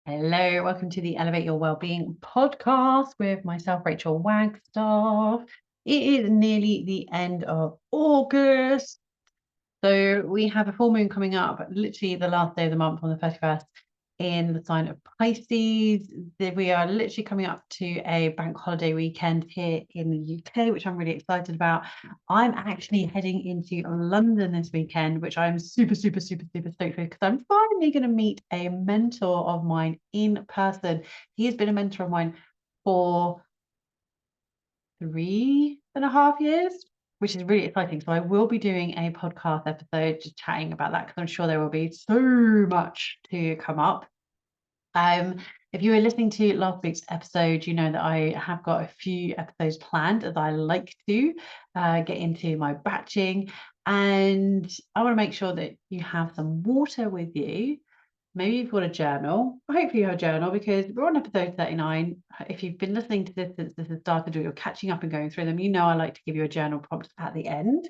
Hello, welcome to the Elevate Your Wellbeing podcast with myself, Rachael Wagstaff. It is nearly the end of August. So we have a full moon coming up, literally the last day of the month on the 31st in the sign of Pisces. We are literally coming up to a bank holiday weekend here in the UK, which I'm really excited about. I'm actually heading into London this weekend, which I'm super stoked for because I'm finally going to meet a mentor of mine in person. He has been a mentor of mine for 3.5 years, which is really exciting. So I will be doing a podcast episode just chatting about that because I'm sure there will be so much to come up. If you were listening to last week's episode, you know that I have got a few episodes planned as I like to get into my batching. And I want to make sure that you have some water with you. Maybe you've got a journal. Hopefully you have a journal because we're on episode 39. If you've been listening to this since this has started or you're catching up and going through them, you know I like to give you a journal prompt at the end.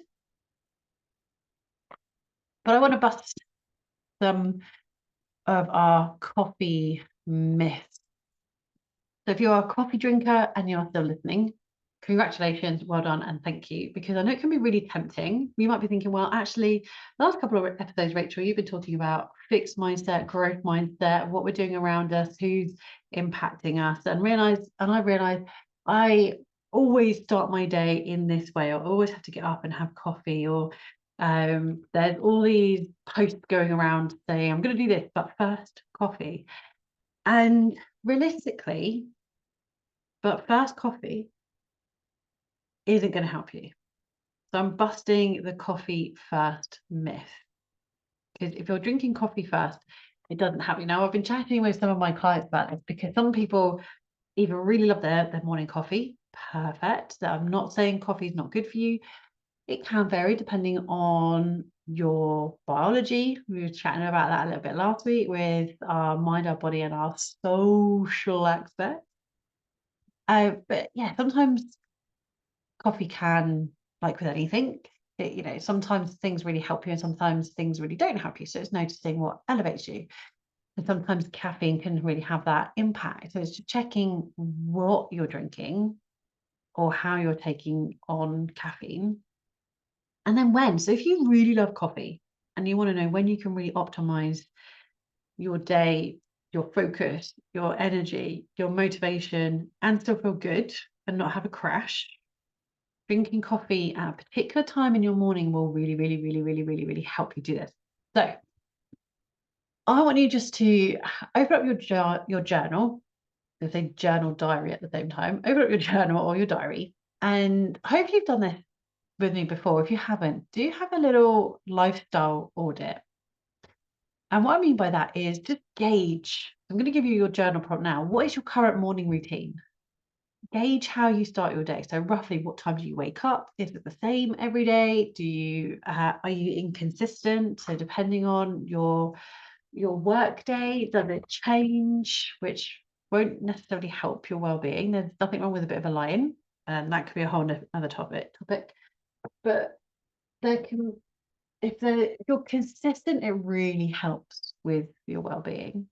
But I want to bust some of our coffee myths. So if you're a coffee drinker and you're still listening, congratulations, well done, and thank you. Because I know it can be really tempting. You might be thinking, well, actually, last couple of episodes, Rachael, you've been talking about fixed mindset, growth mindset, what we're doing around us, who's impacting us, and I realized I always start my day in this way. I always have to get up and have coffee, or there's all these posts going around saying, I'm going to do this, but first coffee. And realistically, but first coffee isn't going to help you. So I'm busting the coffee first myth. Because if you're drinking coffee first, it doesn't help you. Now, I've been chatting with some of my clients about this because some people either really love their morning coffee. Perfect. So I'm not saying coffee is not good for you. It can vary depending on your biology. We were chatting about that a little bit last week with our mind, our body, and our social aspect. But yeah, sometimes coffee can, like with anything, sometimes things really help you and sometimes things really don't help you. So it's noticing what elevates you. And sometimes caffeine can really have that impact. So it's checking what you're drinking or how you're taking on caffeine. And then when. So if you really love coffee and you want to know when you can really optimize your day, your focus, your energy, your motivation, and still feel good and not have a crash, drinking coffee at a particular time in your morning will really help you do this. So I want you just to open up your journal. I say journal diary at the same time. Open up your journal or your diary. And hopefully you've done this with me before. If you haven't, do have a little lifestyle audit. And what I mean by that is just gauge. I'm going to give you your journal prompt now. What is your current morning routine? Gauge how you start your day. So roughly what time do you wake up? Is it the same every day? Are you inconsistent? So depending on your work day, does it change? Which won't necessarily help your well-being. There's nothing wrong with a bit of a lie-in, and that could be a whole other topic. But if you're consistent, it really helps with your well-being.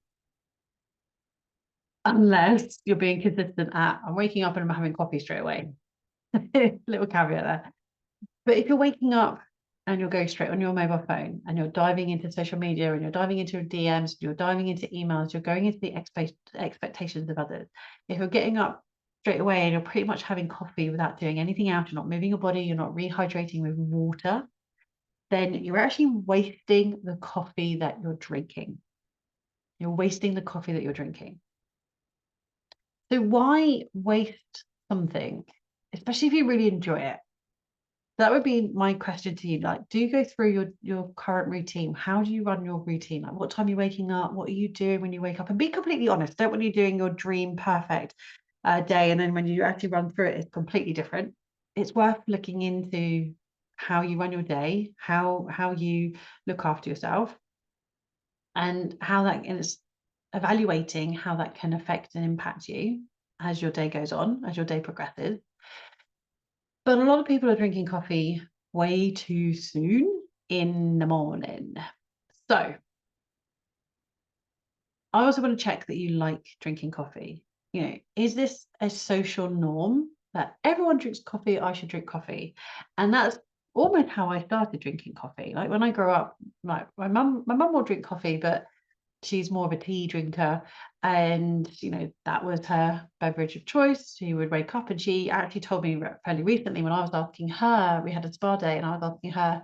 Unless you're being consistent I'm waking up and I'm having coffee straight away. Little caveat there. But if you're waking up and you're going straight on your mobile phone and you're diving into social media and you're diving into DMs, you're diving into emails, you're going into the expectations of others. If you're getting up straight away and you're pretty much having coffee without doing anything else, you're not moving your body, you're not rehydrating with water, then you're actually wasting the coffee that you're drinking. You're wasting the coffee that you're drinking. So why waste something, especially if you really enjoy it? That would be my question to you. Like, do you go through your current routine? How do you run your routine? Like, what time are you waking up? What are you doing when you wake up? And be completely honest. Don't want you doing your dream perfect day, and then when you actually run through it, it's completely different. It's worth looking into how you run your day, how you look after yourself, and how that is evaluating how that can affect and impact you as your day goes on, as your day progresses. But a lot of people are drinking coffee way too soon in the morning. So I also want to check that you like drinking coffee. You know, is this a social norm that everyone drinks coffee? I should drink coffee. And that's almost how I started drinking coffee. Like when I grew up, like my mum will drink coffee, but she's more of a tea drinker. And, you know, that was her beverage of choice. She would wake up, and she actually told me fairly recently when I was asking her, we had a spa day and I was asking her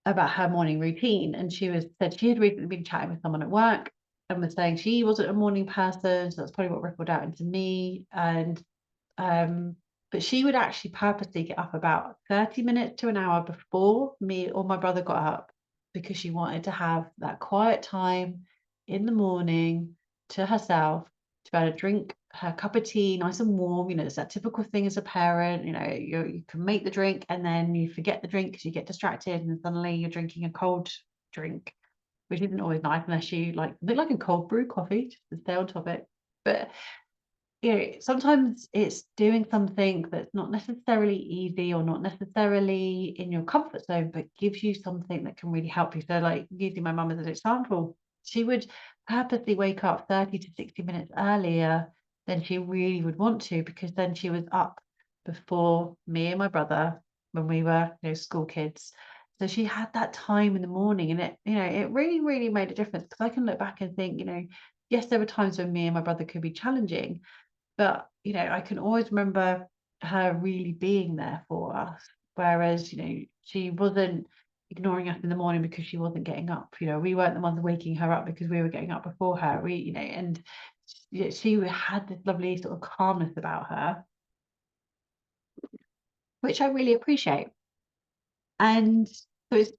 about her morning routine, and said she had recently been chatting with someone at work and was saying she wasn't a morning person, so that's probably what rippled out into me. And but she would actually purposely get up about 30 minutes to an hour before me or my brother got up, because she wanted to have that quiet time in the morning to herself, to be able to drink her cup of tea nice and warm. You know, it's that typical thing as a parent, you know, you can make the drink and then you forget the drink because you get distracted, and suddenly you're drinking a cold drink, which isn't always nice unless you like a cold brew coffee, just to stay on topic. But you know, sometimes it's doing something that's not necessarily easy or not necessarily in your comfort zone, but gives you something that can really help you. So, like using my mum as an example, she would purposely wake up 30 to 60 minutes earlier than she really would want to, because then she was up before me and my brother when we were, you know, school kids. So she had that time in the morning, and it really, really made a difference, because I can look back and think, you know, yes, there were times when me and my brother could be challenging, but, you know, I can always remember her really being there for us. Whereas, you know, she wasn't ignoring us in the morning because she wasn't getting up. You know, we weren't the ones waking her up because we were getting up before her. And she had this lovely sort of calmness about her, which I really appreciate. And so it's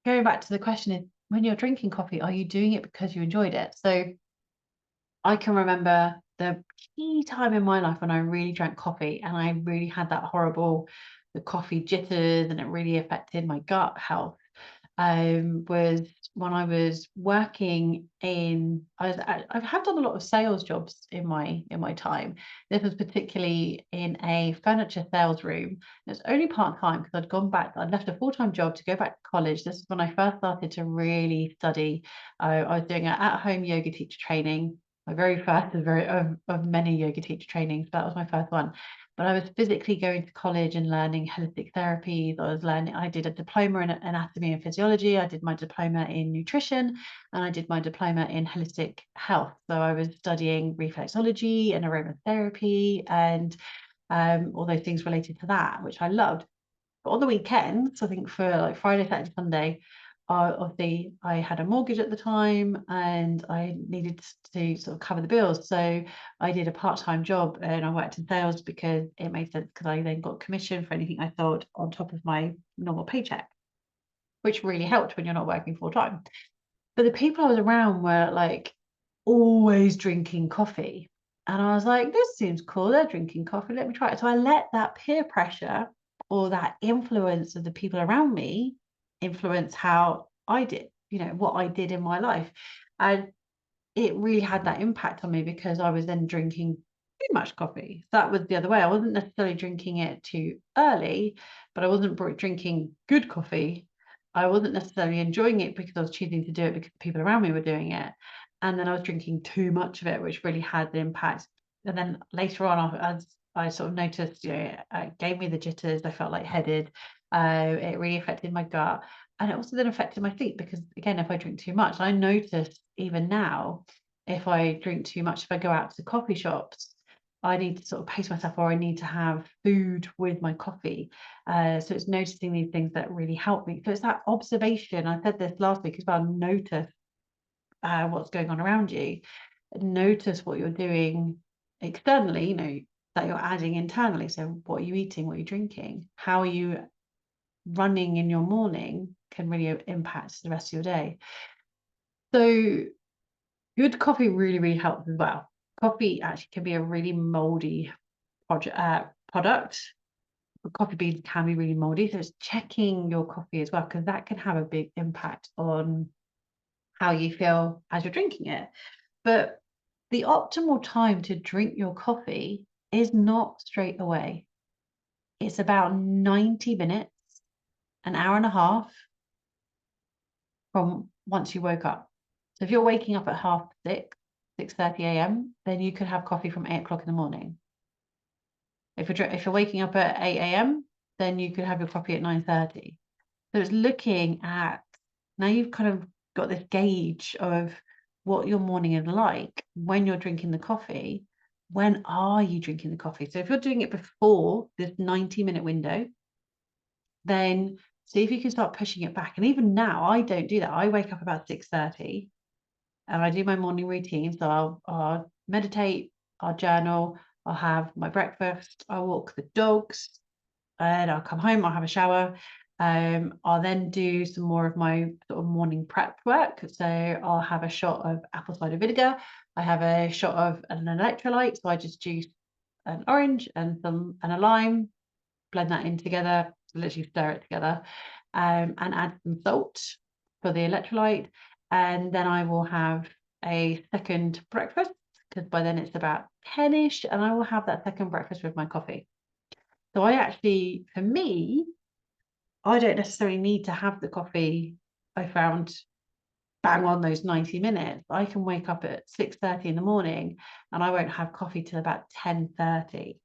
going back to the question is, when you're drinking coffee, are you doing it because you enjoyed it? So I can remember the key time in my life when I really drank coffee and I really had that the coffee jitters, and it really affected my gut health. Was when I was working I have done a lot of sales jobs in my time. This was particularly in a furniture sales room. It's only part-time because I'd left a full-time job to go back to college. This is when I first started to really study. I was doing an at-home yoga teacher training, my very first of many yoga teacher trainings, but that was my first one. But I was physically going to college and learning holistic therapies. I did a diploma in anatomy and physiology. I did my diploma in nutrition, and I did my diploma in holistic health. So I was studying reflexology and aromatherapy and all those things related to that, which I loved. But on the weekends, I think for like Friday, Saturday, Sunday, obviously I had a mortgage at the time and I needed to sort of cover the bills. So I did a part-time job and I worked in sales because it made sense, because I then got commission for anything I sold on top of my normal paycheck, which really helped when you're not working full-time. But the people I was around were like always drinking coffee. And I was like, this seems cool. They're drinking coffee. Let me try it. So I let that peer pressure or that influence of the people around me influence how I did, you know, what I did in my life. And it really had that impact on me, because I was then drinking too much coffee. So that was the other way. I wasn't necessarily drinking it too early, but I wasn't drinking good coffee. I wasn't necessarily enjoying it because I was choosing to do it because people around me were doing it. And then I was drinking too much of it, which really had the impact. And then later on, as I sort of noticed, you know, it gave me the jitters. I felt lightheaded. It really affected my gut. And it also then affected my sleep, because again, if I drink too much, I notice even now, if I drink too much, if I go out to the coffee shops, I need to sort of pace myself, or I need to have food with my coffee. So it's noticing these things that really help me. So it's that observation. I said this last week as well. Notice what's going on around you. Notice what you're doing externally, you know, that you're adding internally. So what are you eating? What are you drinking? How are you running in your morning can really impact the rest of your day. So good coffee really, really helps as well. Coffee actually can be a really moldy product. Coffee beans can be really moldy. So it's checking your coffee as well, because that can have a big impact on how you feel as you're drinking it. But the optimal time to drink your coffee is not straight away. It's about 90 minutes, an hour and a half from once you woke up. So if you're waking up at 6:30, 6:30 a.m., then you could have coffee from 8 o'clock in the morning. If you're waking up at 8 a.m., then you could have your coffee at 9:30. So it's looking at, now you've kind of got this gauge of what your morning is like when you're drinking the coffee. When are you drinking the coffee? So if you're doing it before this 90-minute window, then see if you can start pushing it back. And even now, I don't do that. I wake up about 6:30 and I do my morning routine. So I'll meditate, I'll journal, I'll have my breakfast, I'll walk the dogs, and I'll come home, I'll have a shower. I'll then do some more of my sort of morning prep work. So I'll have a shot of apple cider vinegar. I have a shot of an electrolyte. So I just juice an orange and a lime, blend that in together, literally stir it together, and add some salt for the electrolyte. And then I will have a second breakfast, because by then it's about 10ish, and I will have that second breakfast with my coffee. So I actually, for me, I don't necessarily need to have the coffee. I found bang on those 90 minutes. I can wake up at 6:30 in the morning and I won't have coffee till about 10:30.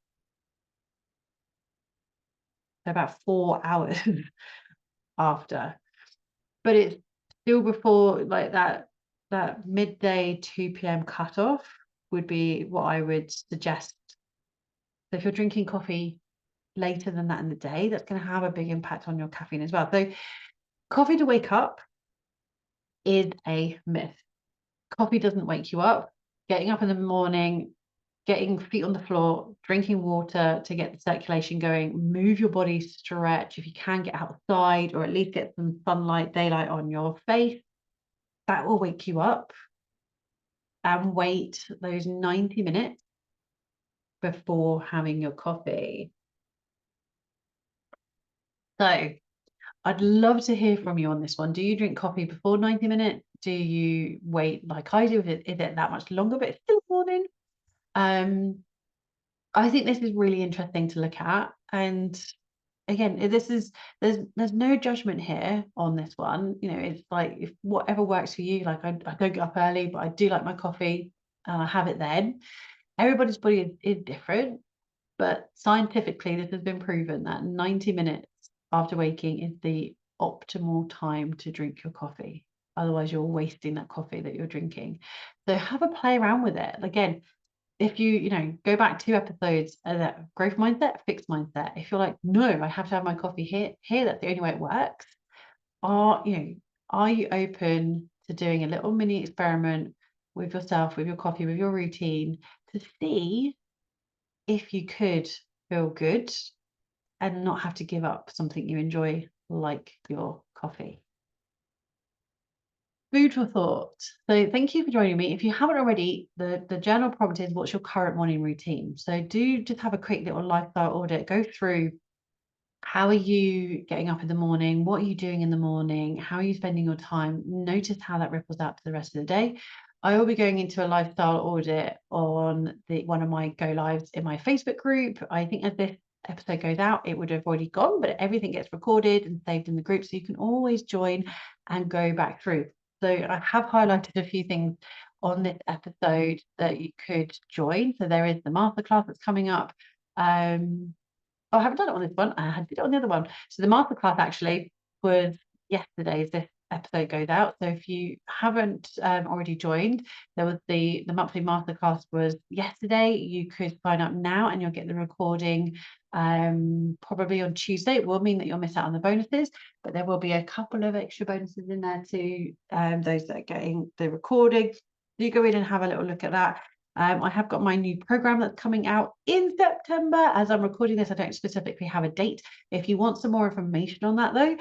So about 4 hours after. But it's still before like that midday 2 p.m. cutoff would be what I would suggest. So if you're drinking coffee later than that in the day, that's going to have a big impact on your caffeine as well. So coffee to wake up is a myth. Coffee doesn't wake you up. Getting up in the morning, getting feet on the floor, drinking water to get the circulation going, move your body, stretch. If you can, get outside or at least get some sunlight, daylight on your face. That will wake you up. And wait those 90 minutes before having your coffee. So I'd love to hear from you on this one. Do you drink coffee before 90 minutes? Do you wait like I do? Is it that much longer, but it's still morning? I think this is really interesting to look at. And again, there's no judgment here on this one. You know, it's like, if whatever works for you, like I don't get up early, but I do like my coffee and I have it then. Everybody's body is different, but scientifically, this has been proven that 90 minutes after waking is the optimal time to drink your coffee. Otherwise, you're wasting that coffee that you're drinking. So have a play around with it. Again, if you go back 2 episodes, growth mindset, fixed mindset. If you're like, no, I have to have my coffee here, that's the only way it works. Are you open to doing a little mini experiment with yourself, with your coffee, with your routine, to see if you could feel good and not have to give up something you enjoy, like your coffee? Food for thought. So thank you for joining me. If you haven't already, the journal prompt is, what's your current morning routine? So do just have a quick little lifestyle audit. Go through, how are you getting up in the morning? What are you doing in the morning? How are you spending your time? Notice how that ripples out to the rest of the day. I will be going into a lifestyle audit on one of my go lives in my Facebook group. I think as this episode goes out, it would have already gone, but everything gets recorded and saved in the group, so you can always join and go back through. So I have highlighted a few things on this episode that you could join. So there is the masterclass that's coming up. Oh, I haven't done it on this one. I did it on the other one. So the masterclass actually was yesterday, as this episode goes out. So if you haven't already joined, there was the monthly masterclass was yesterday. You could sign up now and you'll get the recording probably on Tuesday. It will mean that you'll miss out on the bonuses, but there will be a couple of extra bonuses in there to those that are getting the recording. Do go in and have a little look at that. I have got my new program that's coming out in September. As I'm recording this, I don't specifically have a date. If you want some more information on that, though,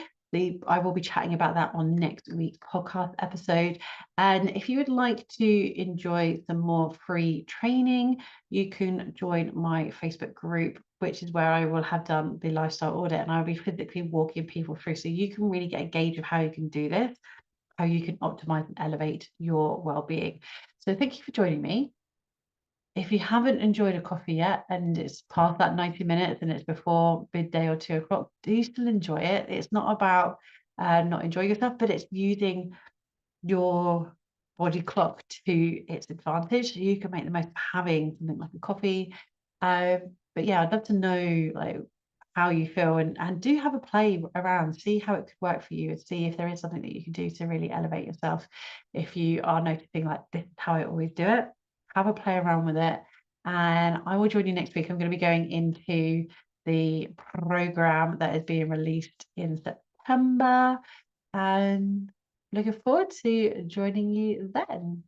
I will be chatting about that on next week's podcast episode. And if you would like to enjoy some more free training, you can join my Facebook group, which is where I will have done the lifestyle audit, and I'll be physically walking people through, so you can really get a gauge of how you can do this, how you can optimize and elevate your well-being. So thank you for joining me. If you haven't enjoyed a coffee yet and it's past that 90 minutes and it's before midday or 2 o'clock, do still enjoy it. It's not about not enjoying yourself, but it's using your body clock to its advantage. So you can make the most of having something like a coffee. But yeah, I'd love to know like how you feel, and do have a play around, see how it could work for you, and see if there is something that you can do to really elevate yourself. If you are noticing like this is how I always do it, have a play around with it. And I will join you next week. I'm going to be going into the program that is being released in September, and looking forward to joining you then.